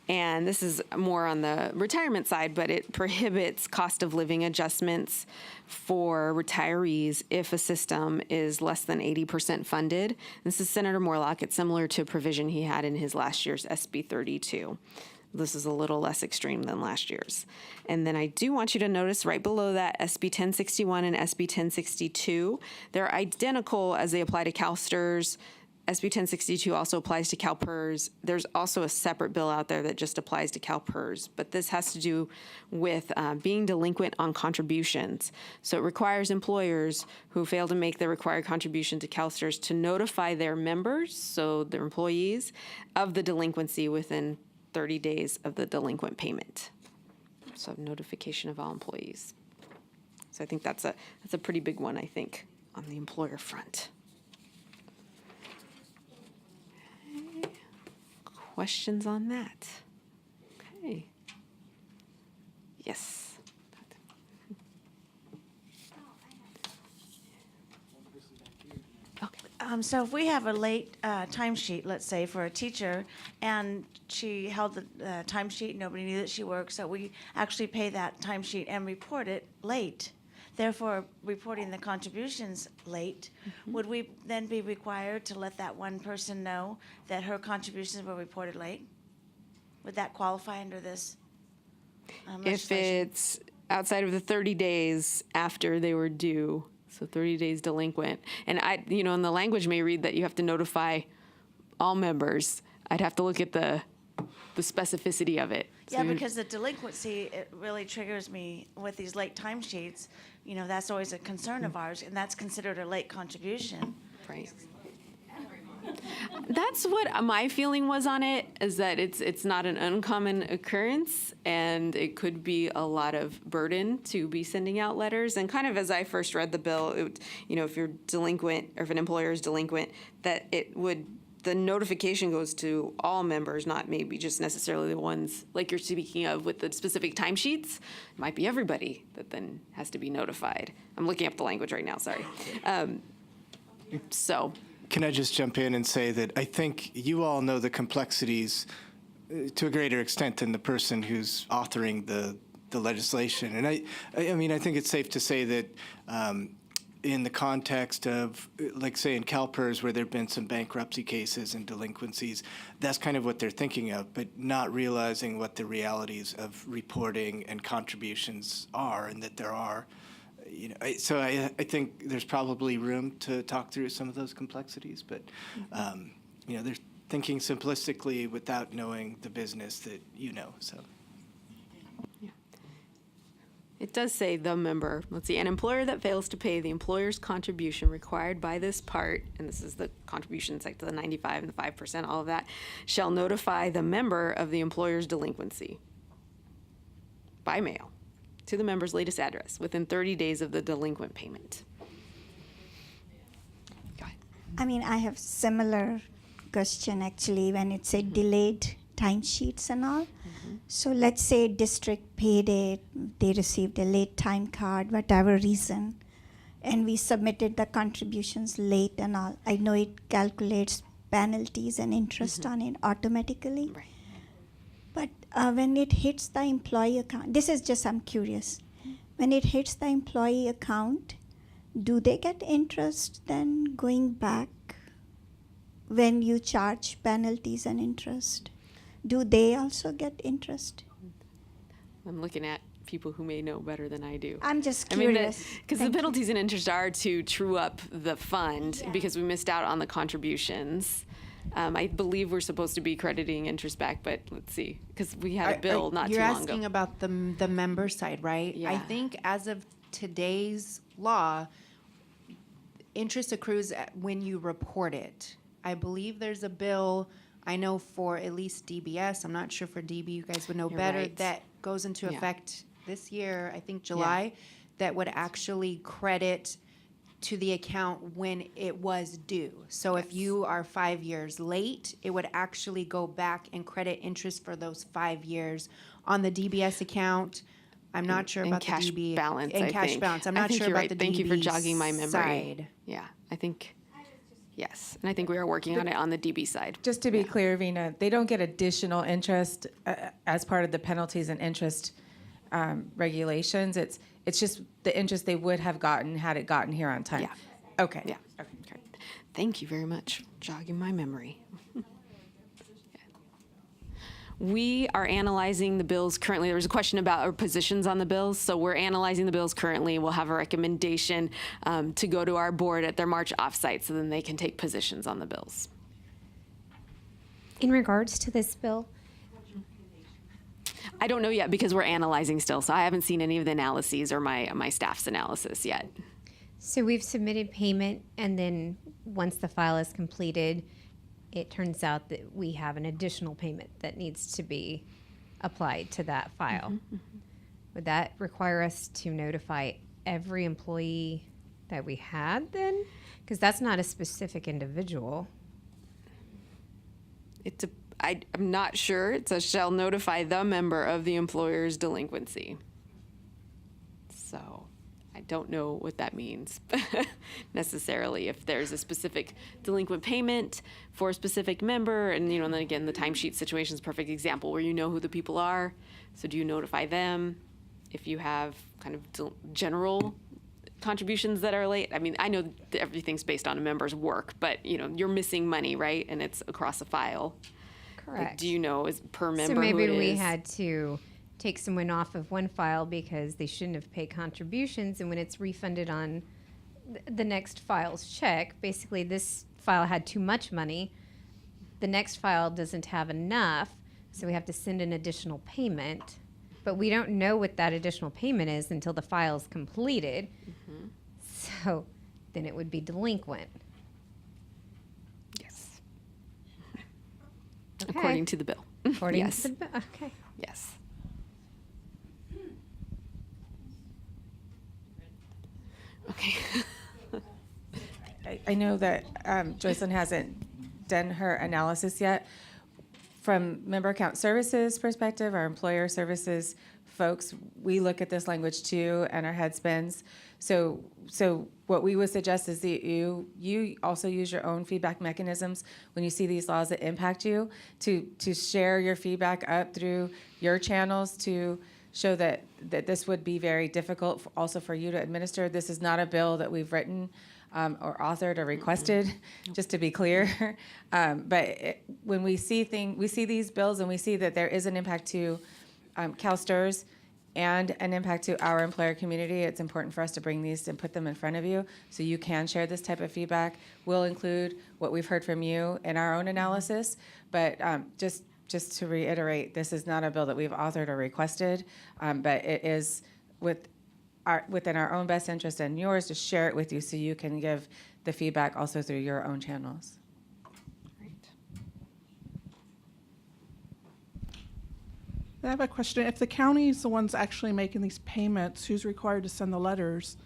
And this is more on the retirement side, but it prohibits cost of living adjustments for retirees if a system is less than 80% funded. This is Senator Morlock. It's similar to a provision he had in his last year's SB 32. This is a little less extreme than last year's. And then I do want you to notice right below that SB 1061 and SB 1062, they're identical as they apply to CalSTRS. SB 1062 also applies to CalPERS. There's also a separate bill out there that just applies to CalPERS, but this has to do with being delinquent on contributions. So it requires employers who fail to make the required contribution to CalSTRS to notify their members, so their employees, of the delinquency within 30 days of the delinquent payment. So notification of all employees. So I think that's a pretty big one, I think, on the employer front. Questions on that? Okay. Yes. Okay. So if we have a late timesheet, let's say, for a teacher, and she held the timesheet, nobody knew that she worked, so we actually pay that timesheet and report it late. Therefore, reporting the contributions late, would we then be required to let that one person know that her contributions were reported late? Would that qualify under this If it's outside of the 30 days after they were due, so 30 days delinquent, and and the language may read that you have to notify all members. I'd have to look at the specificity of it. Yeah, because the delinquency, it really triggers me with these late timesheets. That's always a concern of ours, and that's considered a late contribution. Right. That's what my feeling was on it, is that it's not an uncommon occurrence, and it could be a lot of burden to be sending out letters. And kind of as I first read the bill, if you're delinquent, or if an employer is delinquent, that the notification goes to all members, not maybe just necessarily the ones like you're speaking of with the specific timesheets. It might be everybody that then has to be notified. I'm looking up the language right now, sorry. Can I just jump in and say that I think you all know the complexities to a greater extent than the person who's authoring the legislation. And I mean, I think it's safe to say that in the context of, like, say, in CalPERS, where there have been some bankruptcy cases and delinquencies, that's kind of what they're thinking of, but not realizing what the realities of reporting and contributions are, and that there are. So I think there's probably room to talk through some of those complexities, but they're thinking simplistically without knowing the business that So. Yeah. It does say the member. Let's see. An employer that fails to pay the employer's contribution required by this part, and this is the contributions like to the 95 and the 5%, all of that, shall notify the member of the employer's delinquency by mail to the member's latest address within 30 days of the delinquent payment. Go ahead. I mean, I have similar question actually when it said delayed timesheets and all. So let's say district paid it, they received a late time card, whatever reason, and we submitted the contributions late and all. I know it calculates penalties and interest on it automatically. Right. But when it hits the employee account, this is just, I'm curious. When it hits the employee account, do they get interest then going back when you charge penalties and interest? Do they also get interest? I'm looking at people who may know better than I do. I'm just curious. Because the penalties and interest are to true up the fund because we missed out on the contributions. I believe we're supposed to be crediting interest back, but let's see, because we had a bill not too long ago. You're asking about the member side, right? Yeah. I think as of today's law, interest accrues when you report it. I believe there's a bill, I know for at least DBS, I'm not sure for DB, you guys would know You're better, right. that goes into Yeah. effect this year, I think July, that would actually credit to the account when it was due. So if you are 5 years late, it would actually go back and credit interest for those 5 years on the DBS account. I'm not sure about cash the DB balance. and I cash think. balance. I'm I not think sure you're about right. the Thank DB you for jogging my memory. side. Yeah, I think yes, and I think we are working on it on the DB side. Just to be clear, Vina, they don't get additional interest as part of the penalties and interest regulations. It's just the interest they would have gotten had it gotten here on time. Yeah. Okay. Yeah. Okay. Thank you very much for jogging my memory. We are analyzing the bills currently. There was a question about our positions on the bills, so we're analyzing the bills currently. We'll have a recommendation to go to our board at their March offsite, so then they can take positions on the bills. In regards to this bill, I don't know yet because we're analyzing still, so I haven't seen any of the analyses or my staff's analysis yet. so we've submitted payment, and then once the file is completed, it turns out that we have an additional payment that needs to be applied to that file. Would that require us to notify every employee that we had then? Because that's not a specific individual. I'm not sure. It says shall notify the member of the employer's delinquency. So I don't know what that means necessarily. If there's a specific delinquent payment for a specific member, and and then again, the timesheet situation is a perfect example where you know who the people are. So do you notify them? If you have kind of general contributions that are late, I mean, I know that everything's based on a member's work, but you're missing money, right? And it's across a file. Correct. Like, do you know is per member So maybe who it we is? had to take someone off of one file because they shouldn't have paid contributions, and when it's refunded on the next file's check, basically this file had too much money, the next file doesn't have enough, so we have to send an additional payment, but we don't know what that additional payment is until the file's completed. So then it would be delinquent. Yes. Okay. According to the bill. According Yes. to the bill. Okay. Yes. Okay. I know that Joycelyn hasn't done her analysis yet. From member account services perspective, our employer services folks, we look at this language too, and our head spins. So what we would suggest is that you also use your own feedback mechanisms when you see these laws that impact you to share your feedback up through your channels to show that this would be very difficult also for you to administer. This is not a bill that we've written or authored or requested, just to be clear. When we see these bills and we see that there is an impact to CalSTRS and an impact to our employer community, it's important for us to bring these and put them in front of you so you can share this type of feedback. We'll include what we've heard from you in our own analysis, but just to reiterate, this is not a bill that we've authored or requested, but it is within our own best interest and yours to share it with you so you can give the feedback also through your own channels. I have a question. If the county is the ones actually making these payments, who's required to send the letters?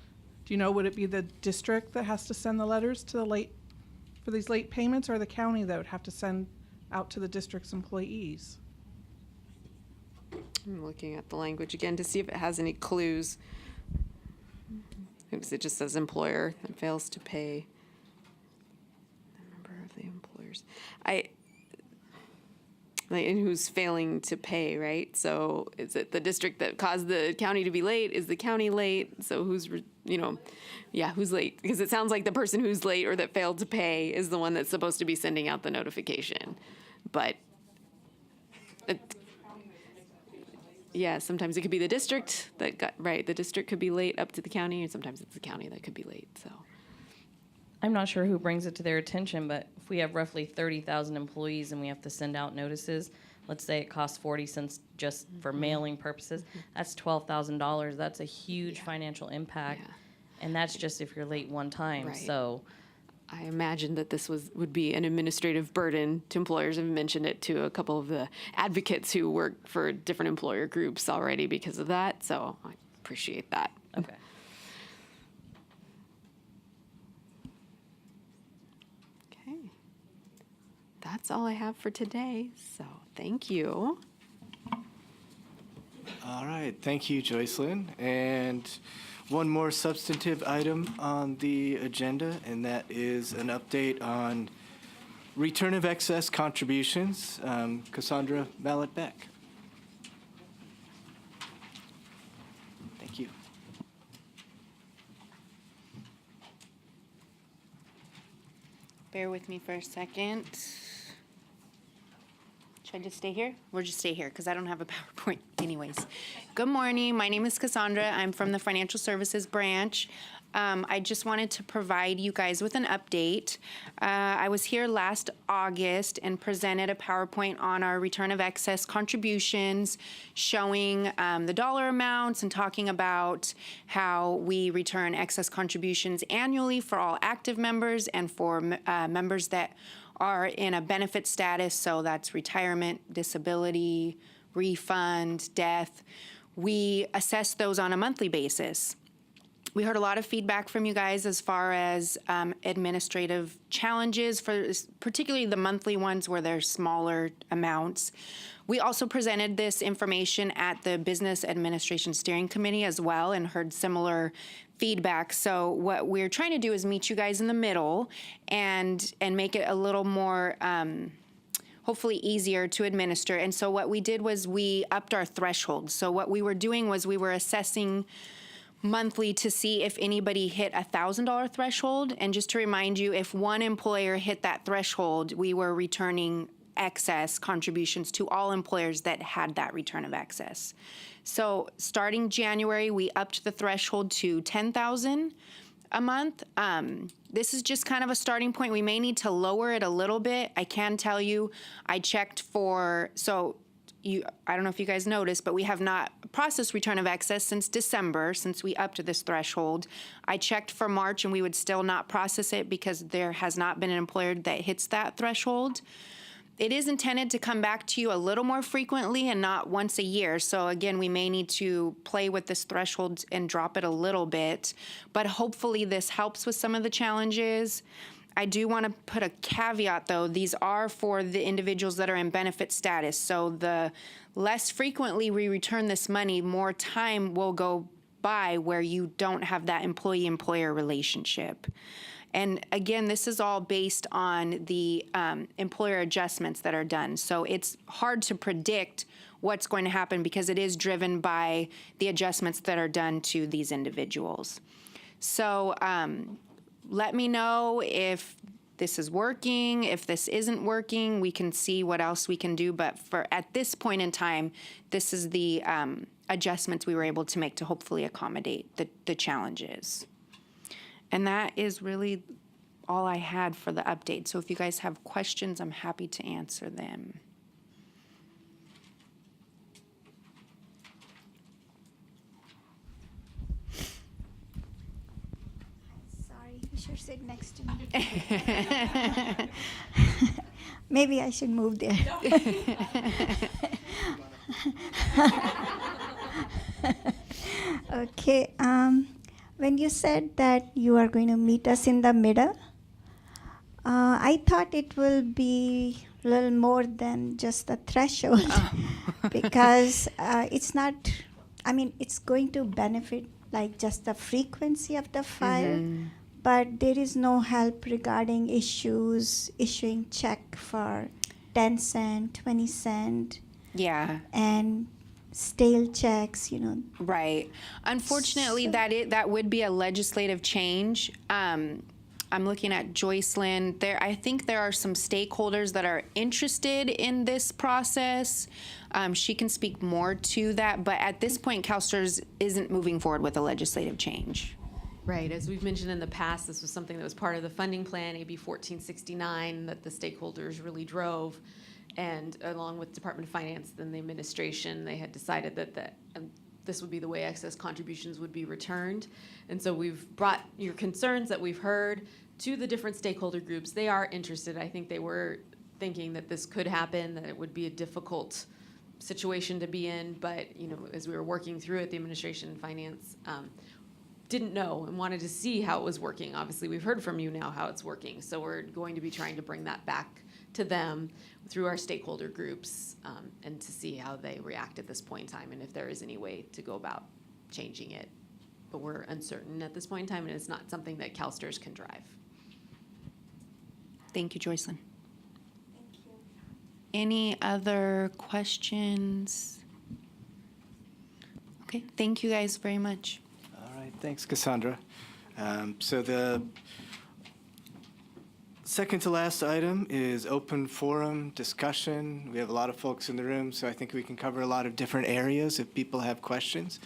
Do you know, would it be the district that has to send the letters to for these late payments, or the county that would have to send out to the district's employees? I'm looking at the language again to see if it has any clues. Oops, it just says employer that fails to pay the member of the employers. And who's failing to pay, right? So is it the district that caused the county to be late? Is the county late? So who's late? Because it sounds like the person who's late or that failed to pay is the one that's supposed to be sending out the notification. But sometimes it could be the district that got, right, the district could be late up to the county, and sometimes it's the county that could be late, so. I'm not sure who brings it to their attention, but if we have roughly 30,000 employees and we have to send out notices, let's say it costs 40 cents just for mailing purposes, that's $12,000. That's a huge financial impact, and that's just if you're late one time. Right. So I imagine that this would be an administrative burden to employers. I've mentioned it to a couple of the advocates who work for different employer groups already because of that, so I appreciate that. okay. Okay. That's all I have for today, so thank you. All right, thank you, Joycelyn. And one more substantive item on the agenda, and that is an update on return of excess contributions. Cassandra Mallet-Beck. Thank you. Bear with me for a second. Should I just stay here? We'll just stay here because I don't have a PowerPoint anyways. Good morning. My name is Cassandra. I'm from the Financial Services Branch. I just wanted to provide you guys with an update. I was here last August and presented a PowerPoint on our return of excess contributions, showing the dollar amounts and talking about how we return excess contributions annually for all active members and for members that are in a benefit status, so that's retirement, disability, refund, death. We assess those on a monthly basis. We heard a lot of feedback from you guys as far as administrative challenges, for particularly the monthly ones where they're smaller amounts. We also presented this information at the Business Administration Steering Committee as well and heard similar feedback. So what we're trying to do is meet you guys in the middle and make it a little more hopefully easier to administer. And so what we did was we upped our threshold. So what we were doing was we were assessing monthly to see if anybody hit a $1,000 threshold. And just to remind you, if one employer hit that threshold, we were returning excess contributions to all employers that had that return of excess. So starting January, we upped the threshold to $10,000 a month. This is just kind of a starting point. We may need to lower it a little bit. I can tell you, I checked for, I don't know if you guys noticed, but we have not processed return of excess since December, since we upped this threshold. I checked for March and we would still not process it because there has not been an employer that hits that threshold. It is intended to come back to you a little more frequently and not once a year. So again, we may need to play with this threshold and drop it a little bit, but hopefully this helps with some of the challenges. I do want to put a caveat though. These are for the individuals that are in benefit status. So the less frequently we return this money, more time will go by where you don't have that employee-employer relationship. And again, this is all based on the employer adjustments that are done. So it's hard to predict what's going to happen because it is driven by the adjustments that are done to these individuals. So let me know if this is working. If this isn't working, we can see what else we can do. But for at this point in time, this is the adjustments we were able to make to hopefully accommodate the challenges. And that is really all I had for the update. So if you guys have questions, I'm happy to answer them. Sorry, you should sit next to me. Maybe I should move there. Okay. When you said that you are going to meet us in the middle, I thought it will be a little more than just the threshold because it's not, I mean, it's going to benefit like just the frequency of the file, but there is no help regarding issuing check for 10 cent, 20 cent. Yeah. And stale checks, Right. Unfortunately, that would be a legislative change. I'm looking at Joycelyn. I think there are some stakeholders that are interested in this process. She can speak more to that, but at this point, CalSTRS isn't moving forward with a legislative change. Right. As we've mentioned in the past, this was something that was part of the funding plan, AB 1469, that the stakeholders really drove. And along with Department of Finance and the administration, they had decided that this would be the way excess contributions would be returned. And so we've brought your concerns that we've heard to the different stakeholder groups. They are interested. I think they were thinking that this could happen, that it would be a difficult situation to be in. But as we were working through it, the administration and finance didn't know and wanted to see how it was working. Obviously, we've heard from you now how it's working. So we're going to be trying to bring that back to them through our stakeholder groups and to see how they react at this point in time and if there is any way to go about changing it. But we're uncertain at this point in time, and it's not something that CalSTRS can drive. Thank you, Joycelyn. Thank you. Any other questions? Okay, thank you guys very much. All right, thanks, Cassandra. So the second to last item is open forum discussion. We have a lot of folks in the room, so I think we can cover a lot of different areas if people have questions.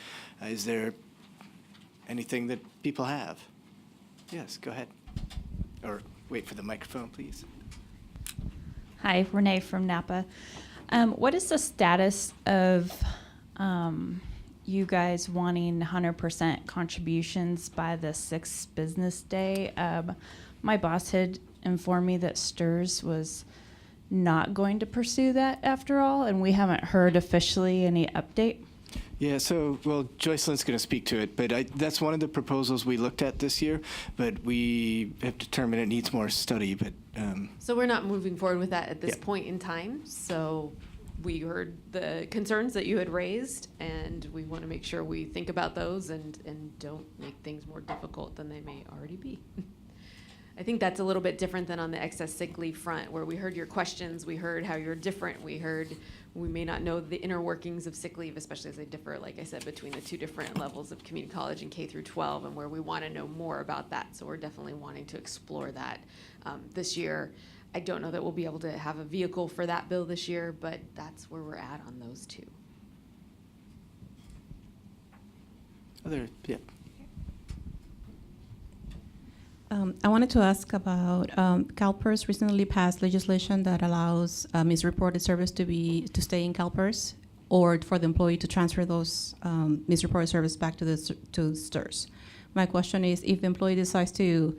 Is there anything that people have? Yes, go ahead. Or wait for the microphone, please. Hi, Renee from Napa. What is the status of you guys wanting 100% contributions by the 6th business day? My boss had informed me that STRS was not going to pursue that after all, and we haven't heard officially any update. Yeah, so, well, Joycelyn's going to speak to it, but that's one of the proposals we looked at this year, but we have determined it needs more study. But So we're not moving forward with that at this point in time. So we heard the concerns that you had raised, and we want to make sure we think about those and don't make things more difficult than they may already be. I think that's a little bit different than on the excess sick leave front, where we heard your questions, we heard how you're different, we may not know the inner workings of sick leave, especially as they differ, like I said, between the two different levels of community college and K through 12, and where we want to know more about that. So we're definitely wanting to explore that this year. I don't know that we'll be able to have a vehicle for that bill this year, but that's where we're at on those two. Yeah. I wanted to ask about CalPERS recently passed legislation that allows misreported service to stay in CalPERS, or for the employee to transfer those misreported service back to STRS. My question is, if the employee decides to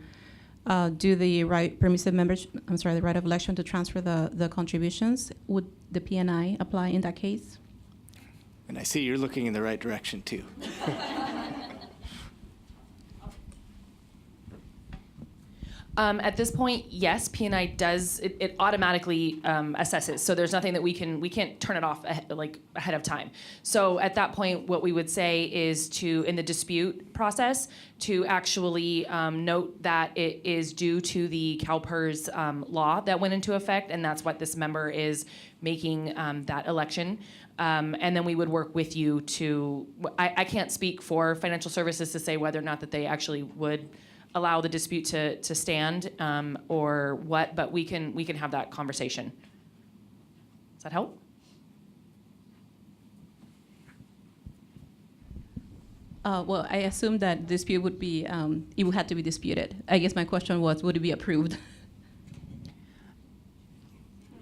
do the permissive membership, the right of election to transfer the contributions, would the P&I apply in that case? And I see you're looking in the right direction too. At this point, yes, P&I does, it automatically assesses. So there's nothing that we can't turn it off ahead of time. So at that point, what we would say is in the dispute process, to actually note that it is due to the CalPERS law that went into effect, and that's what this member is making that election. And then we would work with you to, I can't speak for financial services to say whether or not that they actually would allow the dispute to stand or what, but we can have that conversation. Does that help? Well, I assume that dispute would be, it would have to be disputed. I guess my question was, would it be approved?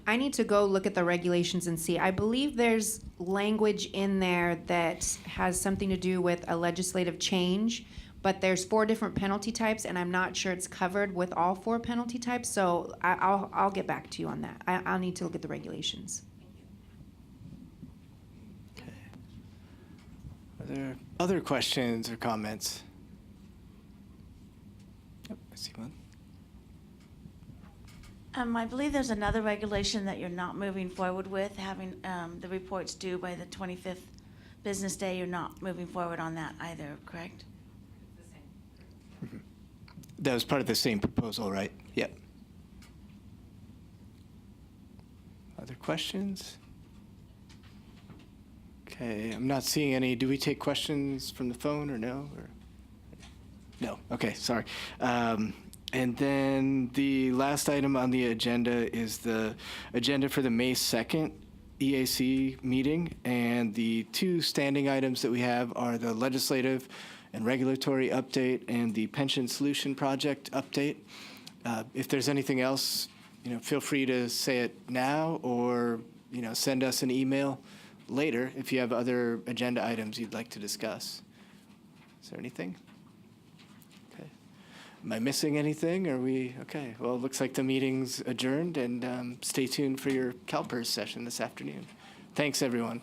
I need to go look at the regulations and see. I believe there's language in there that has something to do with a legislative change, but there's 4 different penalty types, and I'm not sure it's covered with all 4 penalty types, so I'll get back to you on that. I'll need to look at the regulations. Okay. Are there other questions or comments? Yep, I see one. I believe there's another regulation that you're not moving forward with, having the reports due by the 25th business day. You're not moving forward on that either, correct? That was part of the same proposal, right? Yep. Other questions? Okay, I'm not seeing any. Do we take questions from the phone or no? No. Okay, sorry. And then the last item on the agenda is the agenda for the May 2nd EAC meeting. And the 2 standing items that we have are the legislative and regulatory update and the pension solution project update. If there's anything else, feel free to say it now or, send us an email later if you have other agenda items you'd like to discuss. Is there anything? Okay. Am I missing anything? Are we okay? Well, it looks like the meeting's adjourned, and stay tuned for your CalPERS session this afternoon. Thanks, everyone.